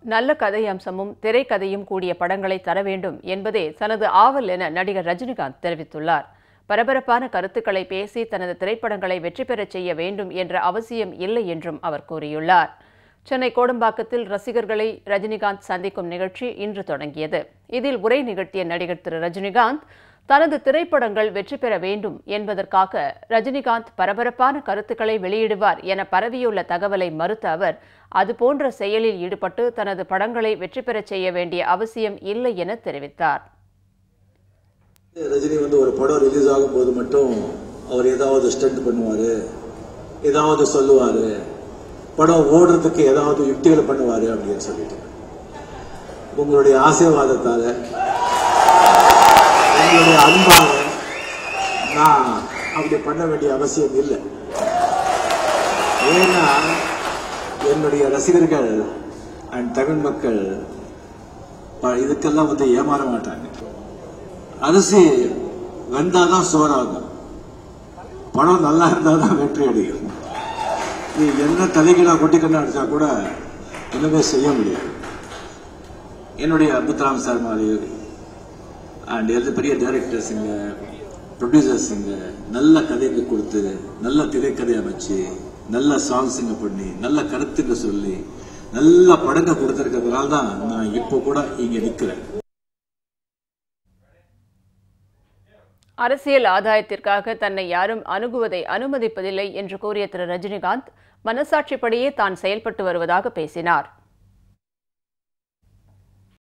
நல்ல கதை அம்சமும் திரைக்கதையும் கூடிய படங்களை தர வேண்டும் என்பதே தனது ஆவல் என நடிகர் ரஜினிகாந்த் தெரிவித்துள்ளார். பரபரப்பான கருத்துக்களை பேசி தனது திரைப்படங்களை வெற்றி பெறச் செய்ய வேண்டும் என்ற அவசியம் இல்லை என்றும் அவர் கூறியுள்ளார். சென்னை கோடம்பாக்கத்தில் ரசிகர்களை ரஜினிகாந்த் சந்திக்கும் நிகழ்ச்சி இன்று தொடங்கியது. இதில் உரை நிகழ்த்திய நடிகர் திரு ரஜினிகாந்த் தனது திரைப்படங்கள் வெற்றி பெற வேண்டும் என்பதற்காக ரஜினிகாந்த் பரபரப்பான கருத்துக்களை வெளியிடுவார் என பரவியுள்ள தகவலை மறுத்த அவர், அதுபோன்ற செயலில் ஈடுபட்டு தனது படங்களை வெற்றி பெறச் செய்ய வேண்டிய அவசியம் இல்லை என தெரிவித்தார். ரஜினி ஒரு படம் ரிலீஸ் ஆகும் போது மட்டும் அவர் ஏதாவது ஸ்டண்ட் பண்ணுவாரு, ஏதாவது சொல்லுவாரு, படம் ஓடுறதுக்கு ஏதாவது யுக்திகளை பண்ணுவாரு அப்படின்னு சொல்லிட்டு உங்களுடைய ஆசீர்வாதத்தால உங்களுடைய அன்பாக நான் அப்படி பண்ண வேண்டிய அவசியம் இல்லை. ஏன்னா என்னுடைய ரசிகர்கள் அண்ட் தமிழ் மக்கள் இதுக்கெல்லாம் ஏமாற மாட்டாங்க. அரிசி வெந்தாதான் சோறாகும், படம் நல்லா இருந்தாதான் வெற்றி அடையும். நீ என்ன தலைகீழா கொட்டிக்கண்ணா அடிச்சா கூட ஒண்ணுமே செய்ய முடியாது. என்னுடைய முத்துராம் சார் மாதிரி அண்ட் எல்லா பெரிய டைரக்டர்ஸுங்க, ப்ரொடியூசர்ஸுங்க நல்ல கதைக்கு கொடுத்து நல்ல திரைக்கதை அமைச்சு நல்ல சாங்ஸுங்க பண்ணி நல்ல கருத்துங்க சொல்லி நல்ல படங்க கொடுத்திருக்கிறதுனால தான் நான் இப்போ கூட இங்க நிக்கிறேன். அரசியல் ஆதாயத்திற்காக தன்னை யாரும் அணுகுவதை அனுமதிப்பதில்லை என்று கூறிய திரு ரஜினிகாந்த் மனசாட்சிப்படியே தான் செயல்பட்டு வருவதாக பேசினார்.